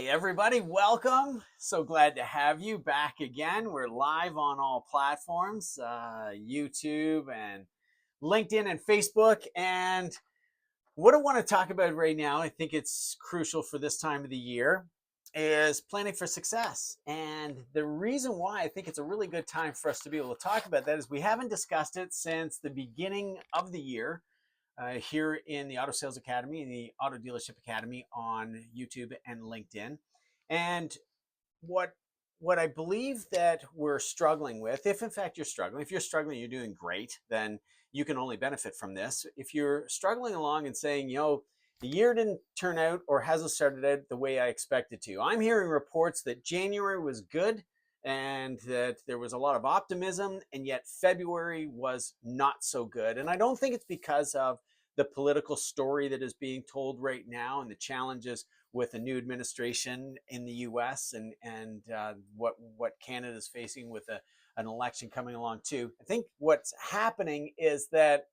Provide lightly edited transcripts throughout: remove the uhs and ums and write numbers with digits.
Hey everybody, welcome. So glad to have you back again. We're live on all platforms, YouTube and LinkedIn and Facebook. And what I want to talk about right now, I think it's crucial for this time of the year, is planning for success. And the reason why I think it's a really good time for us to be able to talk about that is we haven't discussed it since the beginning of the year here in the Auto Sales Academy and the Auto Dealership Academy on YouTube and LinkedIn. And what what I believe that we're struggling with, if in fact you're struggling, if you're struggling, you're doing great, then you can only benefit from this. If you're struggling along and saying, the year didn't turn out or hasn't started out the way I expected to. I'm hearing reports that January was good and that there was a lot of optimism, and yet February was not so good. And I don't think it's because of the political story that is being told right now and the challenges with a new administration in the U.S. and what Canada is facing with an election coming along too. I think what's happening is that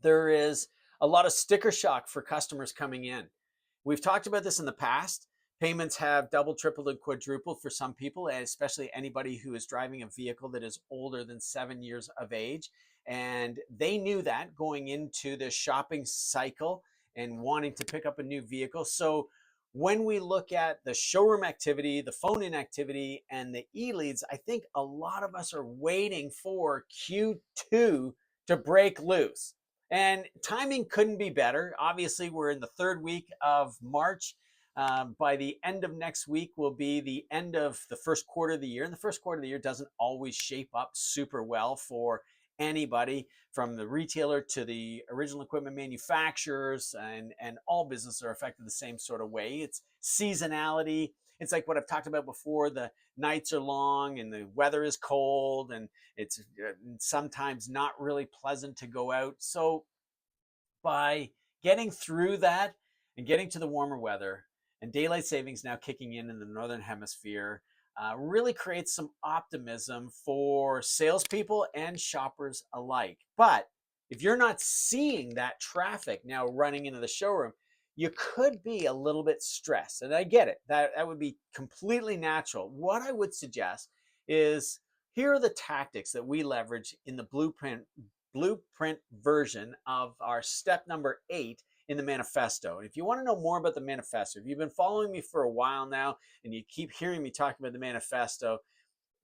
there is a lot of sticker shock for customers coming in. We've talked about this in the past. Payments have doubled, tripled, and quadrupled for some people, and especially anybody who is driving a vehicle that is older than 7 years of age. And they knew that going into the shopping cycle and wanting to pick up a new vehicle. So when we look at the showroom activity, the phone-in activity, and the e-leads, I think a lot of us are waiting for Q2 to break loose. And timing couldn't be better. Obviously, we're in the third week of March. By the end of next week will be the end of the first quarter of the year. And the first quarter of the year doesn't always shape up super well for anybody, from the retailer to the original equipment manufacturers, and all businesses are affected the same sort of way. It's seasonality. It's like what I've talked about before. The nights are long and the weather is cold and it's sometimes not really pleasant to go out. So by getting through that and getting to the warmer weather and daylight savings now kicking in the northern hemisphere, really creates some optimism for salespeople and shoppers alike. But if you're not seeing that traffic now running into the showroom, you could be a little bit stressed. And I get it. That would be completely natural. What I would suggest is, here are the tactics that we leverage in the blueprint version of our step number 8 in the manifesto. And if you want to know more about the manifesto, if you've been following me for a while now and you keep hearing me talking about the manifesto,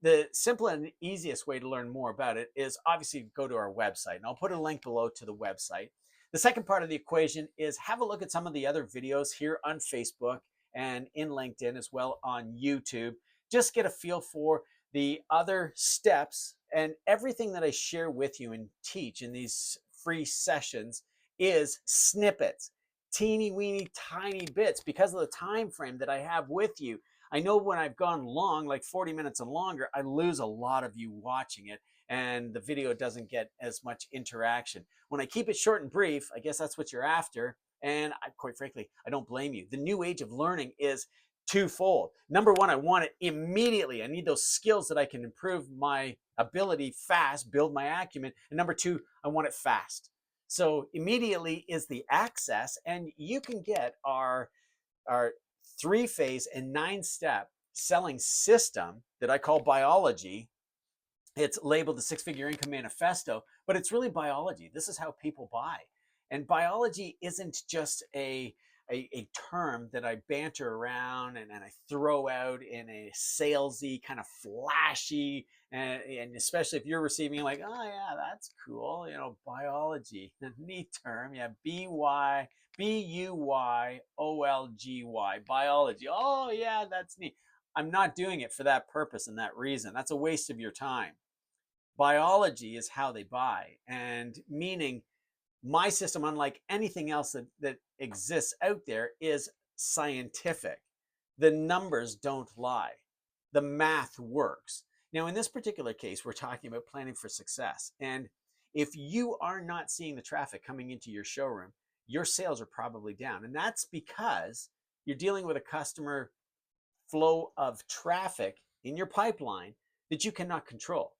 the simple and easiest way to learn more about it is obviously go to our website. And I'll put a link below to the website. The second part of the equation is have a look at some of the other videos here on Facebook and in LinkedIn, as well on YouTube. Just get a feel for the other steps, and everything that I share with you and teach in these free sessions is snippets, teeny weeny tiny bits, because of the time frame that I have with you. I know when I've gone long, like 40 minutes and longer, I lose a lot of you watching it and the video doesn't get as much interaction. When I keep it short and brief, I guess that's what you're after. And quite frankly, I don't blame you. The new age of learning is twofold. Number one, I want it immediately. I need those skills that I can improve my ability fast, build my acumen. And number two, I want it fast. So immediately is the access, and you can get our 3-phase and 9-step selling system that I call biology. It's labeled the 6-Figure Income Manifesto, but it's really biology. This is how people buy. And biology isn't just a term that I banter around and I throw out in a salesy, kind of flashy, and especially if you're receiving like, oh yeah, that's cool, biology, neat term, yeah, Buyolgy, biology. Oh yeah, that's neat. I'm not doing it for that purpose and that reason. That's a waste of your time. Biology is how they buy, and meaning my system, unlike anything else that exists out there, is scientific. The numbers don't lie. The math works. Now, in this particular case, we're talking about planning for success. And if you are not seeing the traffic coming into your showroom, your sales are probably down. And that's because you're dealing with a customer flow of traffic in your pipeline that you cannot control.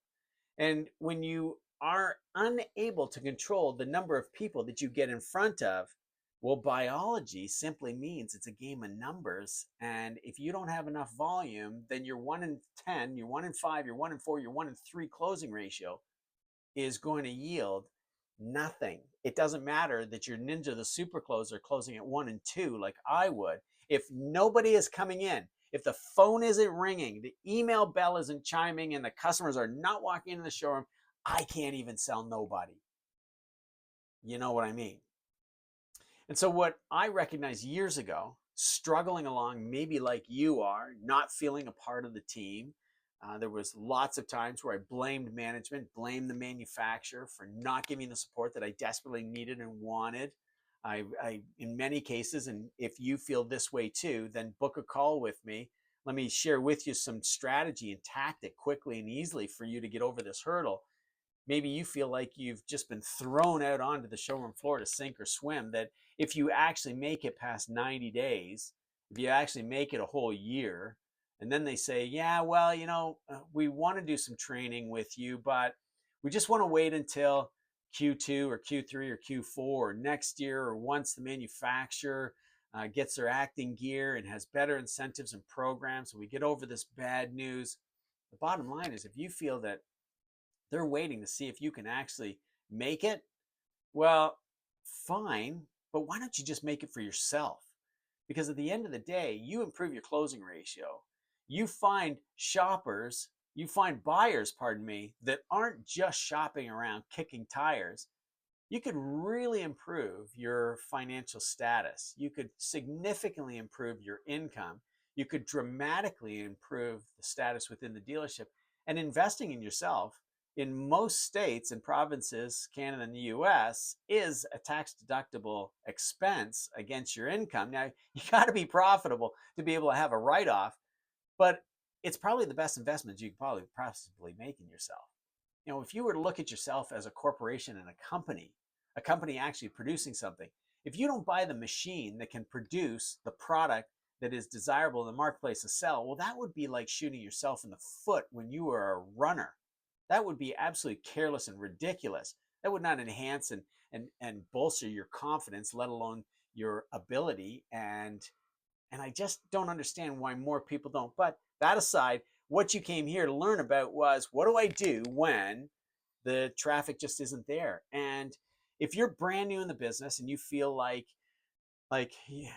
And when you are unable to control the number of people that you get in front of, Well, biology simply means it's a game of numbers. And if you don't have enough volume, then your 1 in 10, your 1 in 5, your 1 in 4, your 1 in 3 closing ratio is going to yield nothing. It doesn't matter that your ninja, the super closer, closing at 1 and 2 like I would. If nobody is coming in, if the phone isn't ringing, the email bell isn't chiming, and the customers are not walking into the showroom, I can't even sell nobody. You know what I mean? And so, what I recognized years ago, struggling along, maybe like you are, not feeling a part of the team, there was lots of times where I blamed management, blamed the manufacturer for not giving the support that I desperately needed and wanted. In many cases, and if you feel this way too, then book a call with me. Let me share with you some strategy and tactic quickly and easily for you to get over this hurdle. Maybe you feel like you've just been thrown out onto the showroom floor to sink or swim, that if you actually make it past 90 days, if you actually make it a whole year, and then they say, yeah, well, we want to do some training with you, but we just want to wait until Q2 or Q3 or Q4 or next year, or once the manufacturer gets their acting gear and has better incentives and programs, and we get over this bad news. The bottom line is, if you feel that they're waiting to see if you can actually make it, well, fine, but why don't you just make it for yourself? Because at the end of the day, you improve your closing ratio. You find shoppers, you find buyers, pardon me, that aren't just shopping around kicking tires. You could really improve your financial status. You could significantly improve your income. You could dramatically improve the status within the dealership. And investing in yourself in most states and provinces, Canada and the US, is a tax deductible expense against your income. Now, you got to be profitable to be able to have a write off, but it's probably the best investment you could probably possibly make in yourself. If you were to look at yourself as a corporation and a company actually producing something, if you don't buy the machine that can produce the product that is desirable in the marketplace to sell, well, that would be like shooting yourself in the foot when you were a runner. That would be absolutely careless and ridiculous. That would not enhance and bolster your confidence, let alone your ability. And I just don't understand why more people don't. But that aside, what you came here to learn about was, what do I do when the traffic just isn't there? And if you're brand new in the business and you feel like yeah,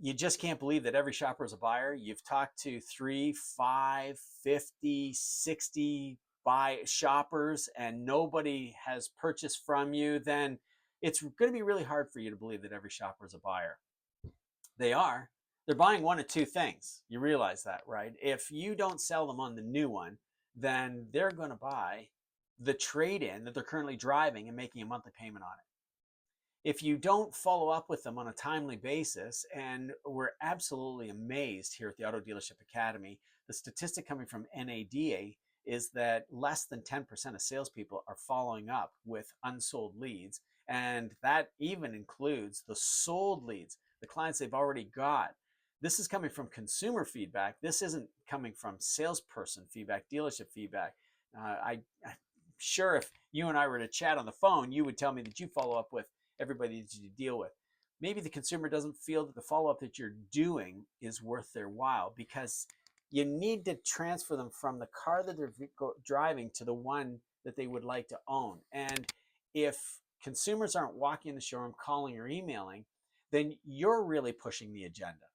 you just can't believe that every shopper is a buyer, you've talked to 3, 5, 50, 60 buy shoppers and nobody has purchased from you, then it's going to be really hard for you to believe that every shopper is a buyer. They are. They're buying one of two things. You realize that, right? If you don't sell them on the new one, then they're going to buy the trade-in that they're currently driving and making a monthly payment on it. If you don't follow up with them on a timely basis, and we're absolutely amazed here at the Auto Dealership Academy, the statistic coming from NADA is that less than 10% of salespeople are following up with unsold leads. And that even includes the sold leads, the clients they've already got. This is coming from consumer feedback. This isn't coming from salesperson feedback, dealership feedback. I'm sure if you and I were to chat on the phone, you would tell me that you follow up with everybody that you deal with. Maybe the consumer doesn't feel that the follow-up that you're doing is worth their while, because you need to transfer them from the car that they're driving to the one that they would like to own. And if consumers aren't walking in the showroom, calling or emailing, then you're really pushing the agenda.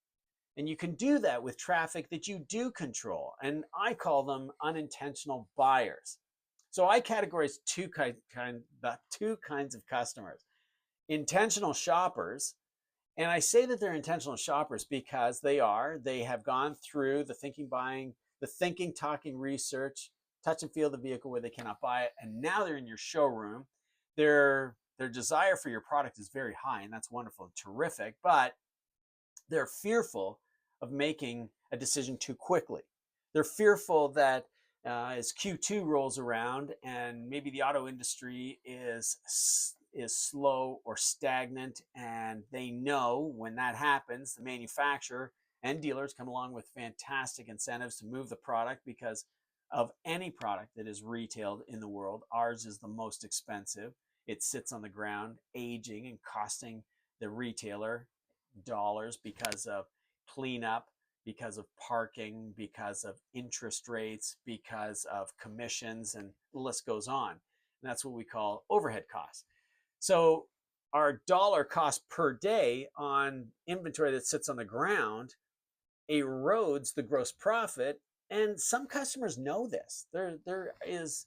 And you can do that with traffic that you do control. And I call them unintentional buyers. So I categorize two kinds of customers: intentional shoppers. And I say that they're intentional shoppers because they have gone through the thinking, buying, the thinking, talking, research, touch and feel the vehicle where they cannot buy it. And now they're in your showroom. Their desire for your product is very high, and that's wonderful and terrific, but they're fearful of making a decision too quickly. They're fearful that as Q2 rolls around and maybe the auto industry is slow or stagnant, and they know when that happens, the manufacturer and dealers come along with fantastic incentives to move the product, because of any product that is retailed in the world, ours is the most expensive. It sits on the ground, aging and costing the retailer dollars because of cleanup, because of parking, because of interest rates, because of commissions, and the list goes on. And that's what we call overhead costs. So our dollar cost per day on inventory that sits on the ground erodes the gross profit. And some customers know this. There is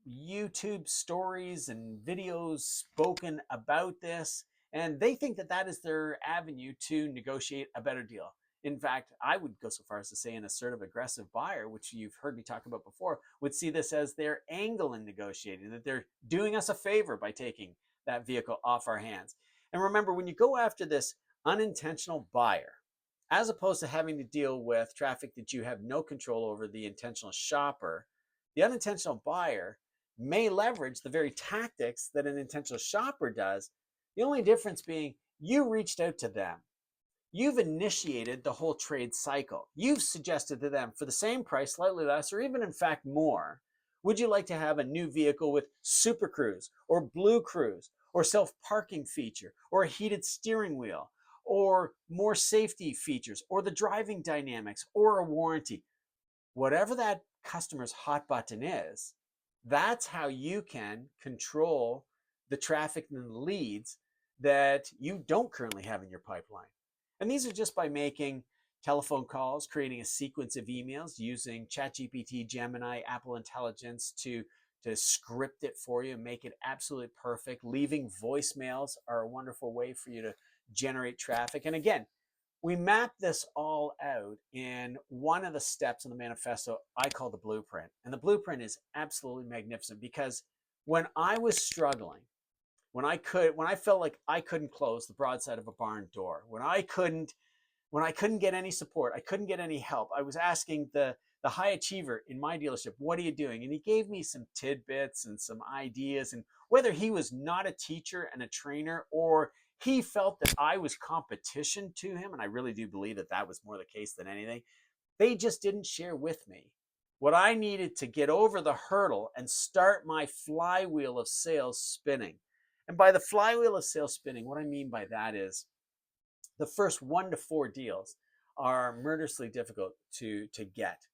YouTube stories and videos spoken about this, and they think that that is their avenue to negotiate a better deal. In fact, I would go so far as to say an assertive aggressive buyer, which you've heard me talk about before, would see this as their angle in negotiating, that they're doing us a favor by taking that vehicle off our hands. And remember, when you go after this unintentional buyer, as opposed to having to deal with traffic that you have no control over, the intentional shopper, the unintentional buyer may leverage the very tactics that an intentional shopper does. The only difference being you reached out to them. You've initiated the whole trade cycle. You've suggested to them for the same price, slightly less, or even in fact more, would you like to have a new vehicle with Super Cruise or Blue Cruise or self-parking feature or a heated steering wheel or more safety features or the driving dynamics or a warranty? Whatever that customer's hot button is, that's how you can control the traffic and the leads that you don't currently have in your pipeline. And these are just by making telephone calls, creating a sequence of emails, using ChatGPT, Gemini, Apple Intelligence to script it for you and make it absolutely perfect. Leaving voicemails are a wonderful way for you to generate traffic. And again, we map this all out in one of the steps in the manifesto I call the blueprint. And the blueprint is absolutely magnificent because when I was struggling, when I felt like I couldn't close the broadside of a barn door, when I couldn't get any support, I couldn't get any help, I was asking the high achiever in my dealership, what are you doing? And he gave me some tidbits and some ideas. And whether he was not a teacher and a trainer, or he felt that I was competition to him, and I really do believe that that was more the case than anything, they just didn't share with me what I needed to get over the hurdle and start my flywheel of sales spinning. And by the flywheel of sales spinning, what I mean by that is the first 1 to 4 deals are murderously difficult to get.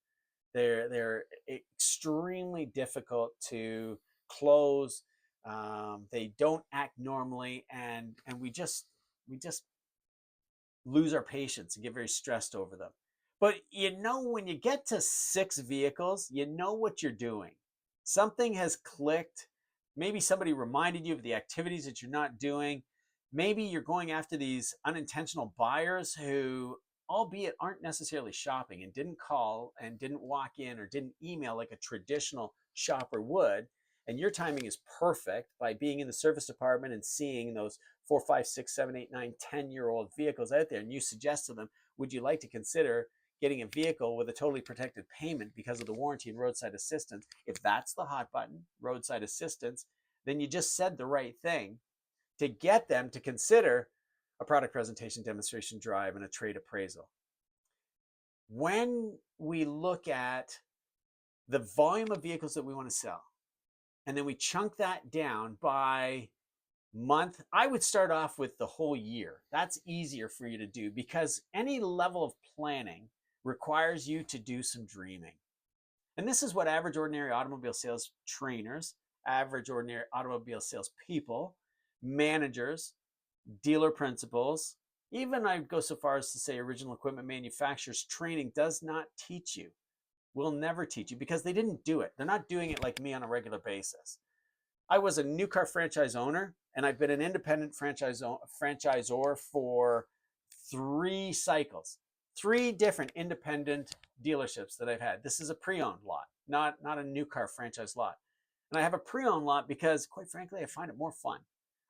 They're extremely difficult to close. They don't act normally, and we just lose our patience and get very stressed over them. But when you get to 6 vehicles, you know what you're doing. Something has clicked. Maybe somebody reminded you of the activities that you're not doing. Maybe you're going after these unintentional buyers who, albeit aren't necessarily shopping and didn't call and didn't walk in or didn't email like a traditional shopper would. And your timing is perfect by being in the service department and seeing those 4, 5, 6, 7, 8, 9, 10-year-old vehicles out there. And you suggest to them, would you like to consider getting a vehicle with a totally protected payment because of the warranty and roadside assistance? If that's the hot button, roadside assistance, then you just said the right thing to get them to consider a product presentation, demonstration drive, and a trade appraisal. When we look at the volume of vehicles that we want to sell, and then we chunk that down by month, I would start off with the whole year. That's easier for you to do because any level of planning requires you to do some dreaming. And this is what average ordinary automobile sales trainers, average ordinary automobile sales people, managers, dealer principals, even I'd go so far as to say original equipment manufacturers training does not teach you, will never teach you, because they didn't do it. They're not doing it like me on a regular basis. I was a new car franchise owner, and I've been an independent franchisor for 3 cycles, 3 different independent dealerships that I've had. This is a pre-owned lot, not a new car franchise lot. And I have a pre-owned lot because, quite frankly, I find it more fun.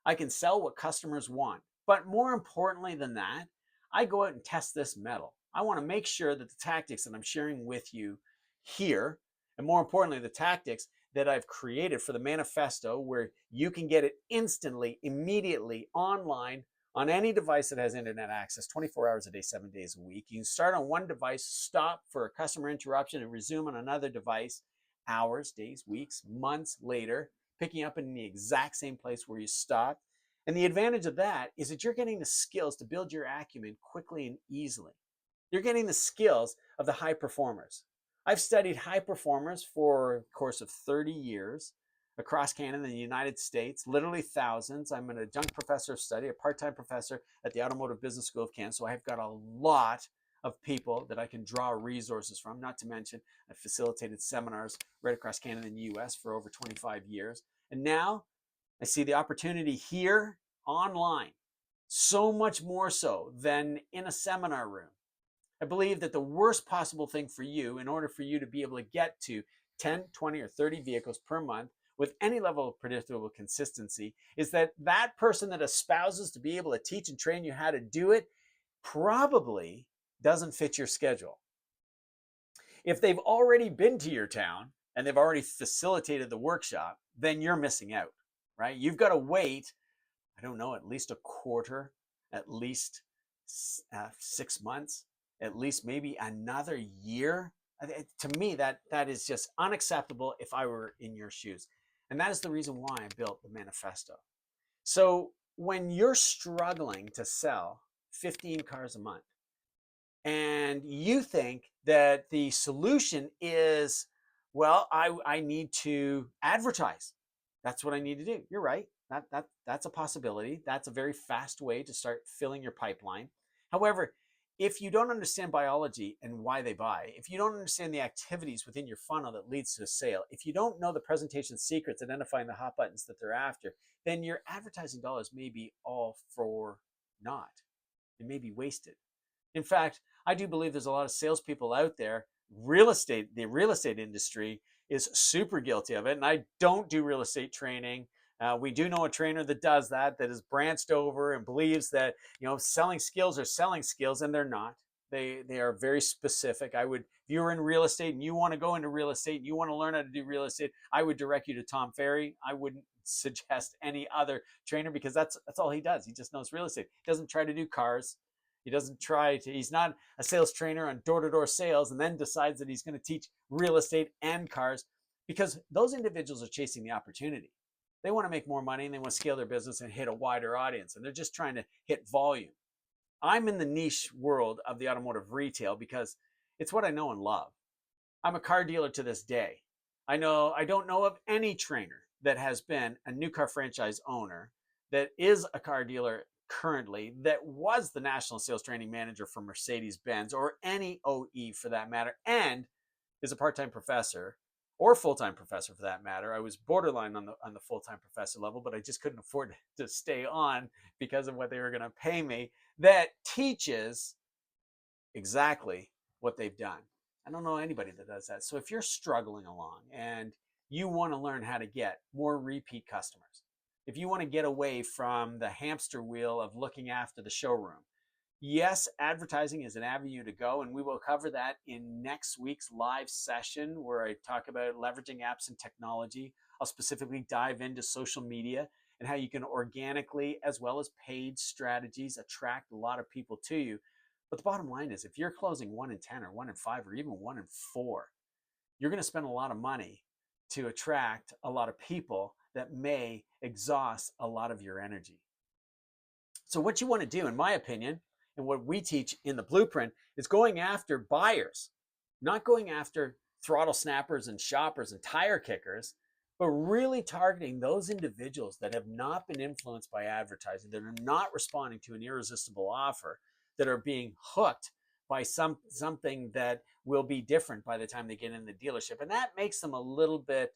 I can sell what customers want. But more importantly than that, I go out and test this metal. I want to make sure that the tactics that I'm sharing with you here, and more importantly, the tactics that I've created for the manifesto, where you can get it instantly, immediately, online, on any device that has internet access, 24 hours a day, 7 days a week. You can start on one device, stop for a customer interruption, and resume on another device hours, days, weeks, months later, picking up in the exact same place where you stopped. And the advantage of that is that you're getting the skills to build your acumen quickly and easily. You're getting the skills of the high performers. I've studied high performers for a course of 30 years across Canada and the United States, literally thousands. I'm an adjunct professor of study, a part-time professor at the Automotive Business School of Canada. So I've got a lot of people that I can draw resources from, not to mention I've facilitated seminars right across Canada and the US for over 25 years. And now I see the opportunity here online, so much more so than in a seminar room. I believe that the worst possible thing for you, in order for you to be able to get to 10, 20, or 30 vehicles per month with any level of predictable consistency, is that that person that espouses to be able to teach and train you how to do it probably doesn't fit your schedule. If they've already been to your town and they've already facilitated the workshop, then you're missing out, right? You've got to wait, I don't know, at least a quarter, at least 6 months, at least maybe another year. To me, that is just unacceptable if I were in your shoes. And that is the reason why I built the manifesto. So when you're struggling to sell 15 cars a month and you think that the solution is, well, I need to advertise. That's what I need to do. You're right. That's a possibility. That's a very fast way to start filling your pipeline. However, if you don't understand biology and why they buy, if you don't understand the activities within your funnel that leads to a sale, if you don't know the presentation secrets, identifying the hot buttons that they're after, then your advertising dollars may be all for naught. It may be wasted. In fact, I do believe there's a lot of salespeople out there. The real estate industry is super guilty of it. And I don't do real estate training. We do know a trainer that does that is branched over and believes that, selling skills are selling skills, and they're not. They are very specific. If you were in real estate and you want to go into real estate and you want to learn how to do real estate, I would direct you to Tom Ferry. I wouldn't suggest any other trainer, because that's all he does. He just knows real estate. He doesn't try to do cars. He's not a sales trainer on door-to-door sales and then decides that he's going to teach real estate and cars, because those individuals are chasing the opportunity. They want to make more money and they want to scale their business and hit a wider audience, and they're just trying to hit volume. I'm in the niche world of the automotive retail because it's what I know and love. I'm a car dealer to this day. I don't know of any trainer that has been a new car franchise owner that is a car dealer currently that was the national sales training manager for Mercedes-Benz or any OE for that matter, and is a part-time professor or full-time professor for that matter. I was borderline on the full-time professor level, but I just couldn't afford to stay on because of what they were going to pay me, that teaches exactly what they've done. I don't know anybody that does that. So if you're struggling along and you want to learn how to get more repeat customers, if you want to get away from the hamster wheel of looking after the showroom, yes, advertising is an avenue to go, and we will cover that in next week's live session where I talk about leveraging apps and technology. I'll specifically dive into social media and how you can organically, as well as paid strategies, attract a lot of people to you. But the bottom line is, if you're closing 1 in 10 or 1 in 5 or even 1 in 4, you're going to spend a lot of money to attract a lot of people that may exhaust a lot of your energy. So what you want to do, in my opinion, and what we teach in the blueprint, is going after buyers, not going after throttle snappers and shoppers and tire kickers, but really targeting those individuals that have not been influenced by advertising, that are not responding to an irresistible offer, that are being hooked by something that will be different by the time they get in the dealership. And that makes them a little bit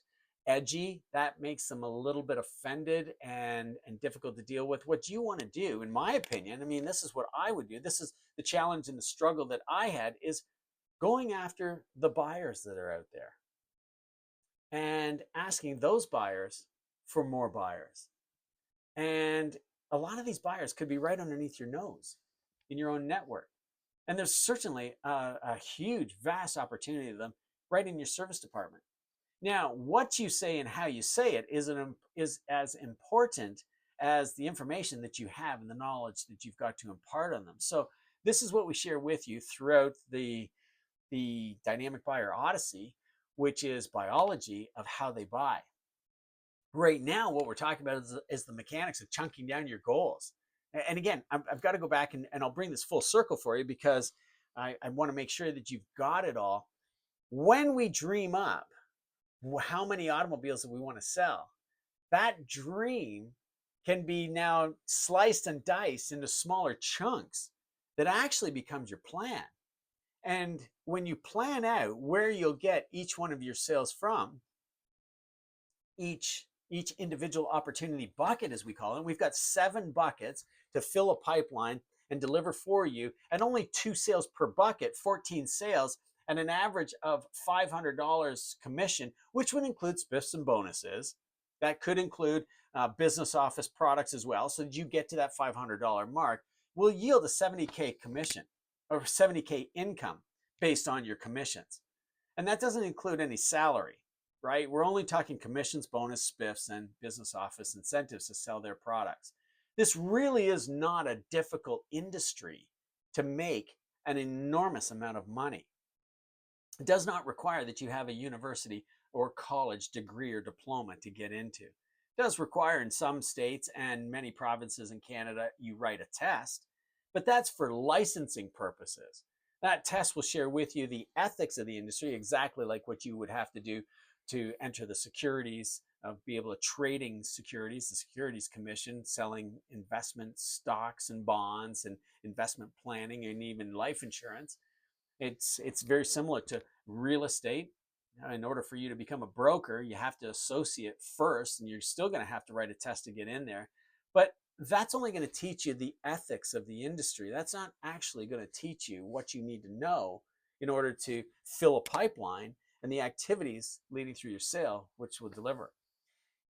edgy. That makes them a little bit offended and difficult to deal with. What you want to do, in my opinion, this is what I would do. This is the challenge and the struggle that I had, is going after the buyers that are out there and asking those buyers for more buyers. And a lot of these buyers could be right underneath your nose in your own network. And there's certainly a huge, vast opportunity of them right in your service department. Now, what you say and how you say it is as important as the information that you have and the knowledge that you've got to impart on them. So this is what we share with you throughout the Dynamic Buyer Odyssey, which is biology of how they buy. Right now, what we're talking about is the mechanics of chunking down your goals. And again, I've got to go back and I'll bring this full circle for you because I want to make sure that you've got it all. When we dream up how many automobiles that we want to sell, that dream can be now sliced and diced into smaller chunks that actually becomes your plan. And when you plan out where you'll get each one of your sales from, each individual opportunity bucket, as we call it. We've got 7 buckets to fill a pipeline and deliver for you, and only 2 sales per bucket, 14 sales, and an average of $500 commission, which would include spiffs and bonuses. That could include business office products as well. So that you get to that $500 mark, will yield a 70K commission or 70K income based on your commissions. And that doesn't include any salary, right? We're only talking commissions, bonus, spiffs, and business office incentives to sell their products. This really is not a difficult industry to make an enormous amount of money. It does not require that you have a university or college degree or diploma to get into. It does require in some states and many provinces in Canada, you write a test, but that's for licensing purposes. That test will share with you the ethics of the industry, exactly like what you would have to do to enter the securities, be able to trading securities, the Securities Commission, selling investment stocks and bonds and investment planning and even life insurance. It's very similar to real estate. In order for you to become a broker, you have to associate first, and you're still going to have to write a test to get in there. But that's only going to teach you the ethics of the industry. That's not actually going to teach you what you need to know in order to fill a pipeline and the activities leading through your sale, which will deliver.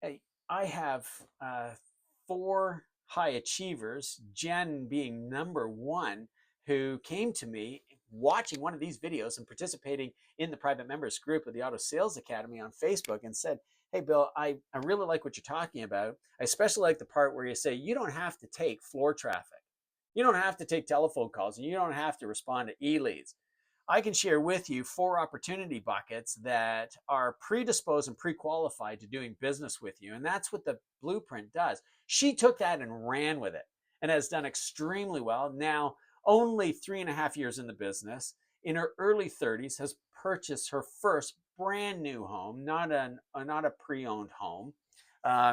Hey, I have 4 high achievers, Jen being number 1, who came to me watching one of these videos and participating in the private members group of the Auto Sales Academy on Facebook and said, hey, Bill, I really like what you're talking about. I especially like the part where you say you don't have to take floor traffic. You don't have to take telephone calls, and you don't have to respond to e-leads. I can share with you 4 opportunity buckets that are predisposed and pre-qualified to doing business with you. And that's what the blueprint does. She took that and ran with it and has done extremely well. Now, only 3.5 years in the business, in her early 30s, has purchased her first brand new home, not a pre-owned home.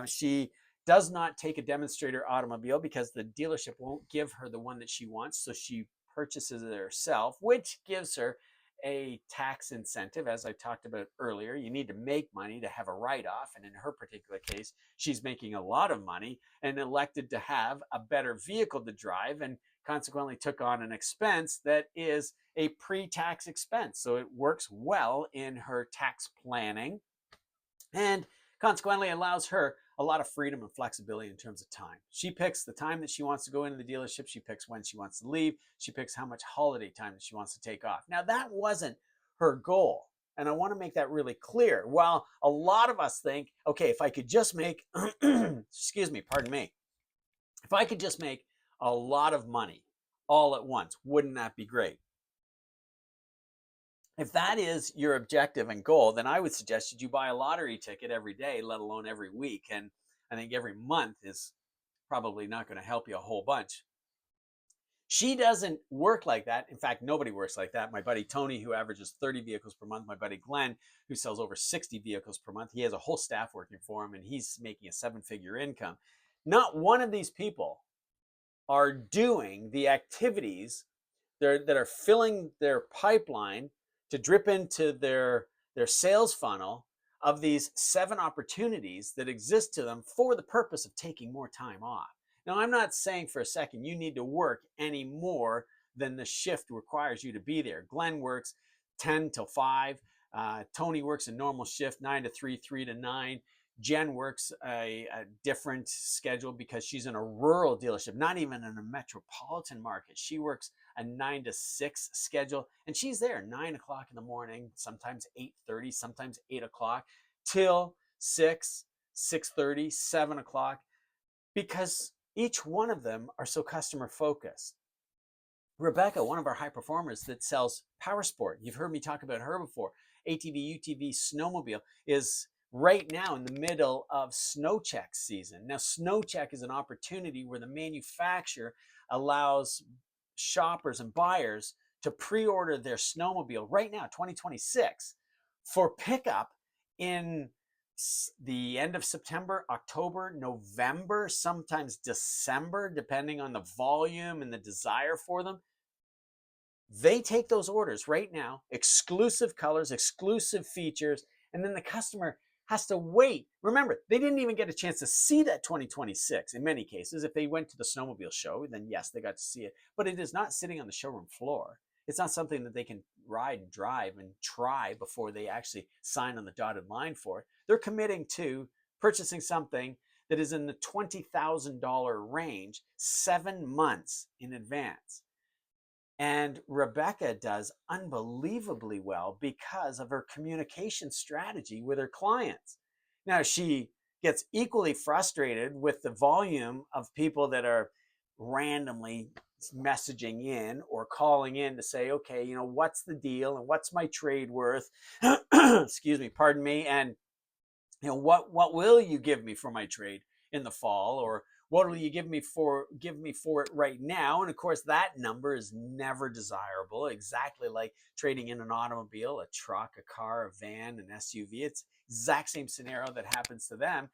She does not take a demonstrator automobile because the dealership won't give her the one that she wants. So she purchases it herself, which gives her a tax incentive. As I talked about earlier, you need to make money to have a write-off. And in her particular case, she's making a lot of money and elected to have a better vehicle to drive, and consequently took on an expense that is a pre-tax expense. So it works well in her tax planning and consequently allows her a lot of freedom and flexibility in terms of time. She picks the time that she wants to go into the dealership. She picks when she wants to leave. She picks how much holiday time that she wants to take off. Now, that wasn't her goal. And I want to make that really clear. While a lot of us think, okay, if I could just make, excuse me, pardon me, if I could just make a lot of money all at once, wouldn't that be great? If that is your objective and goal, then I would suggest that you buy a lottery ticket every day, let alone every week. And I think every month is probably not going to help you a whole bunch. She doesn't work like that. In fact, nobody works like that. My buddy Tony, who averages 30 vehicles per month, my buddy Glenn, who sells over 60 vehicles per month, he has a whole staff working for him and he's making a 7-figure income. Not one of these people are doing the activities that are filling their pipeline to drip into their sales funnel of these 7 opportunities that exist to them for the purpose of taking more time off. Now, I'm not saying for a second you need to work any more than the shift requires you to be there. Glenn works 10 till 5. Tony works a normal shift, 9 to 3, 3 to 9. Jen works a different schedule because she's in a rural dealership, not even in a metropolitan market. She works a 9 to 6 schedule, and she's there 9 o'clock in the morning, sometimes 8:30, sometimes 8 o'clock, till 6, 6:30, 7 o'clock, because each one of them are so customer focused. Rebecca, one of our high performers that sells power sport, you've heard me talk about her before, ATV, UTV, snowmobile, is right now in the middle of snow check season. Now, snow check is an opportunity where the manufacturer allows shoppers and buyers to pre-order their snowmobile right now, 2026, for pickup in the end of September, October, November, sometimes December, depending on the volume and the desire for them. They take those orders right now, exclusive colors, exclusive features, and then the customer has to wait. Remember, they didn't even get a chance to see that 2026 in many cases. If they went to the snowmobile show, then yes, they got to see it. But it is not sitting on the showroom floor. It's not something that they can ride and drive and try before they actually sign on the dotted line for it. They're committing to purchasing something that is in the $20,000 range 7 months in advance. And Rebecca does unbelievably well because of her communication strategy with her clients. Now, she gets equally frustrated with the volume of people that are randomly messaging in or calling in to say, okay, you know, what's the deal and what's my trade worth? Excuse me, pardon me. And, you know, what will you give me for my trade in the fall? Or what will you give me for it right now? And of course, that number is never desirable, exactly like trading in an automobile, a truck, a car, a van, an SUV. It's exact same scenario that happens to them.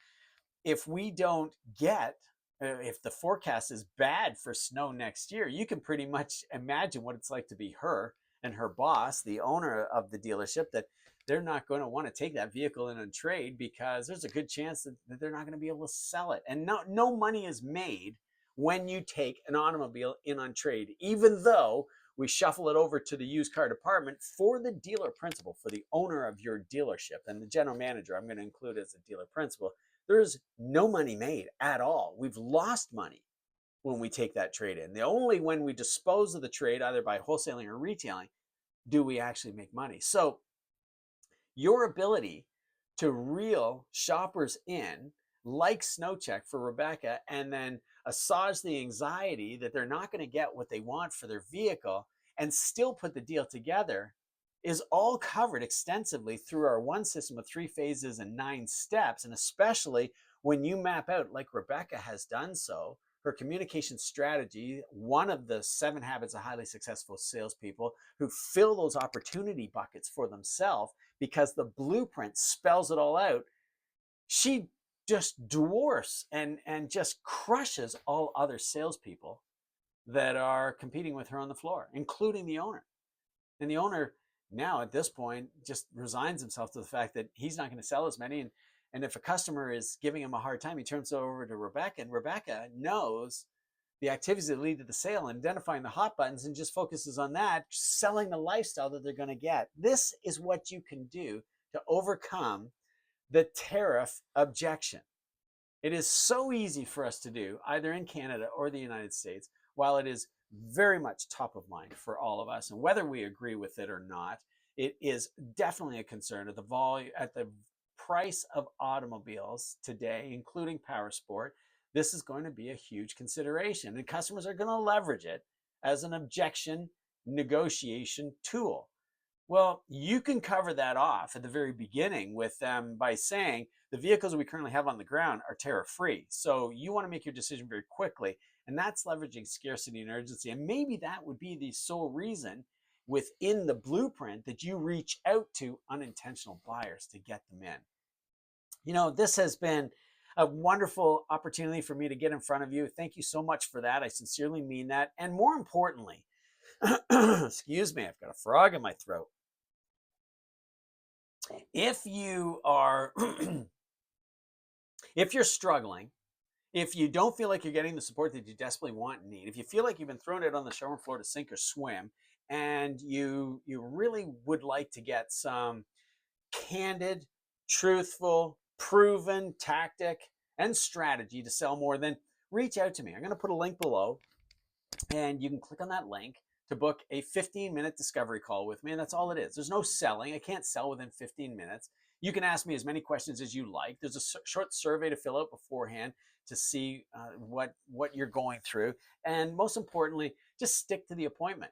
If we don't get if the forecast is bad for snow next year, you can pretty much imagine what it's like to be her and her boss, the owner of the dealership, that they're not going to want to take that vehicle in on trade because there's a good chance that they're not going to be able to sell it. And no money is made when you take an automobile in on trade, even though we shuffle it over to the used car department for the dealer principal, for the owner of your dealership. And the general manager, I'm going to include as a dealer principal. There's no money made at all. We've lost money when we take that trade in. The only when we dispose of the trade, either by wholesaling or retailing, do we actually make money. So your ability to reel shoppers in, like SnowCheck for Rebecca, and then assuage the anxiety that they're not going to get what they want for their vehicle and still put the deal together, is all covered extensively through our one system of 3 phases and 9 steps. And especially when you map out, like Rebecca has done so, her communication strategy, one of the 7 habits of highly successful salespeople who fill those opportunity buckets for themselves because the blueprint spells it all out. She just dwarfs and just crushes all other salespeople that are competing with her on the floor, including the owner. And the owner now at this point just resigns himself to the fact that he's not going to sell as many. And if a customer is giving him a hard time, he turns over to Rebecca, and Rebecca knows the activities that lead to the sale and identifying the hot buttons and just focuses on that, selling the lifestyle that they're going to get. This is what you can do to overcome the tariff objection. It is so easy for us to do, either in Canada or the United States, while it is very much top of mind for all of us. And whether we agree with it or not, it is definitely a concern at the price of automobiles today, including power sport. This is going to be a huge consideration, and customers are going to leverage it as an objection negotiation tool. Well, you can cover that off at the very beginning with them by saying the vehicles we currently have on the ground are tariff-free. So you want to make your decision very quickly, and that's leveraging scarcity and urgency. And maybe that would be the sole reason within the blueprint that you reach out to unintentional buyers to get them in. You know, this has been a wonderful opportunity for me to get in front of you. Thank you so much for that. I sincerely mean that. And more importantly, excuse me, I've got a frog in my throat. If you are, if you're struggling, if you don't feel like you're getting the support that you desperately want and need, if you feel like you've been thrown out on the showroom floor to sink or swim, and you really would like to get some candid, truthful, proven tactic and strategy to sell more, then reach out to me. I'm going to put a link below, and you can click on that link to book a 15-minute discovery call with me. And that's all it is. There's no selling. I can't sell within 15 minutes. You can ask me as many questions as you like. There's a short survey to fill out beforehand to see what you're going through. And most importantly, just stick to the appointment,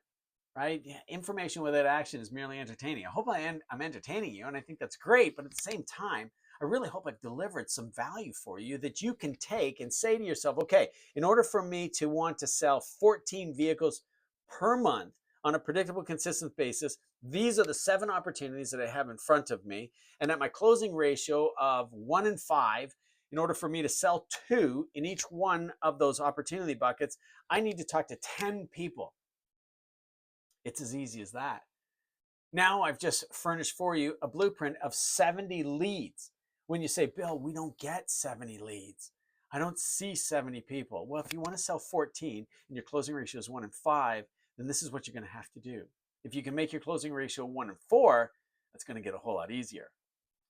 right? Information without action is merely entertaining. I hope I'm entertaining you, and I think that's great. But at the same time, I really hope I've delivered some value for you that you can take and say to yourself, okay, in order for me to want to sell 14 vehicles per month on a predictable, consistent basis, these are the 7 opportunities that I have in front of me. And at my closing ratio of 1 in 5, in order for me to sell 2 in each one of those opportunity buckets, I need to talk to 10 people. It's as easy as that. Now I've just furnished for you a blueprint of 70 leads. When you say, Bill, we don't get 70 leads. I don't see 70 people. Well, if you want to sell 14 and your closing ratio is 1 in 5, then this is what you're going to have to do. If you can make your closing ratio 1 in 4, that's going to get a whole lot easier.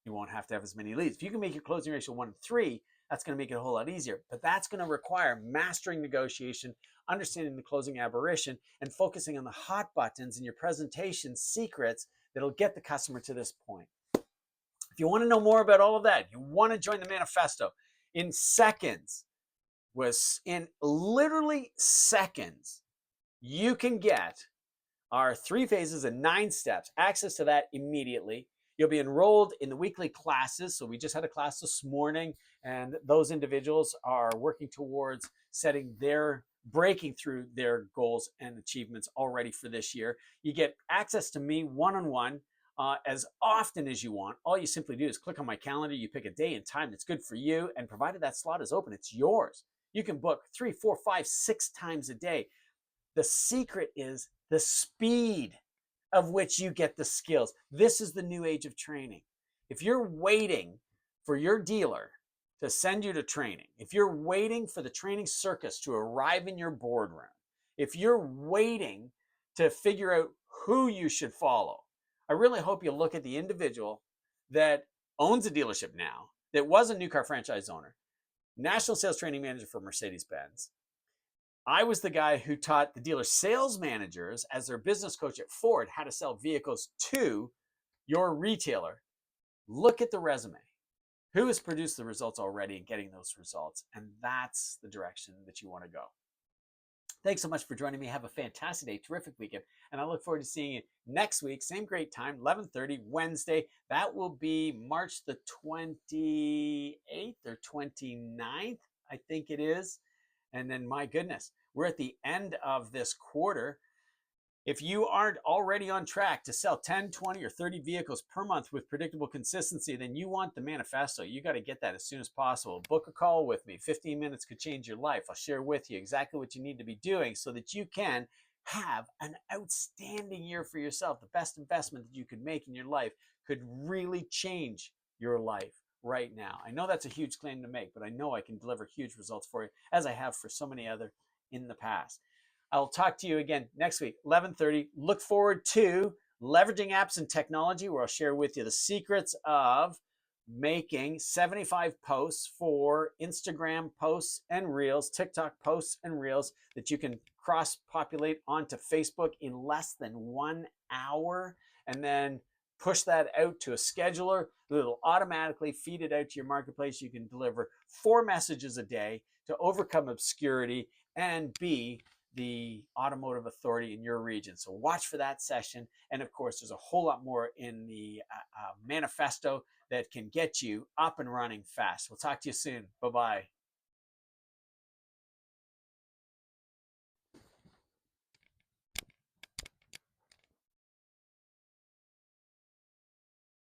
You won't have to have as many leads. If you can make your closing ratio 1 in 3, that's going to make it a whole lot easier. But that's going to require mastering negotiation, understanding the closing aberration, and focusing on the hot buttons in your presentation secrets that'll get the customer to this point. If you want to know more about all of that, you want to join the manifesto, in seconds, in literally seconds, you can get our 3 phases and 9 steps, access to that immediately. You'll be enrolled in the weekly classes. So we just had a class this morning, and those individuals are working towards breaking through their goals and achievements already for this year. You get access to me one-on-one as often as you want. All you simply do is click on my calendar. You pick a day and time that's good for you, and provided that slot is open, it's yours. You can book 3, 4, 5, 6 times a day. The secret is the speed of which you get the skills. This is the new age of training. If you're waiting for your dealer to send you to training, if you're waiting for the training circus to arrive in your boardroom, if you're waiting to figure out who you should follow, I really hope you look at the individual that owns a dealership now, that was a new car franchise owner, national sales training manager for Mercedes-Benz. I was the guy who taught the dealer sales managers as their business coach at Ford how to sell vehicles to your retailer. Look at the resume. Who has produced the results already and getting those results? And that's the direction that you want to go. Thanks so much for joining me. Have a fantastic day, terrific weekend. And I look forward to seeing you next week. Same great time, 11:30 Wednesday. That will be March the 28th or 29th, I think it is. And then, my goodness, we're at the end of this quarter. If you aren't already on track to sell 10, 20, or 30 vehicles per month with predictable consistency, then you want the manifesto. You got to get that as soon as possible. Book a call with me. 15 minutes could change your life. I'll share with you exactly what you need to be doing so that you can have an outstanding year for yourself. The best investment that you could make in your life could really change your life right now. I know that's a huge claim to make, but I know I can deliver huge results for you, as I have for so many other in the past. I'll talk to you again next week, 11:30. Look forward to leveraging apps and technology, where I'll share with you the secrets of making 75 posts for Instagram posts and Reels, TikTok posts and Reels that you can cross-populate onto Facebook in less than 1 hour, and then push that out to a scheduler that'll automatically feed it out to your marketplace. You can deliver 4 messages a day to overcome obscurity and be the automotive authority in your region. So watch for that session. And of course, there's a whole lot more in the manifesto that can get you up and running fast. We'll talk to you soon. Bye-bye.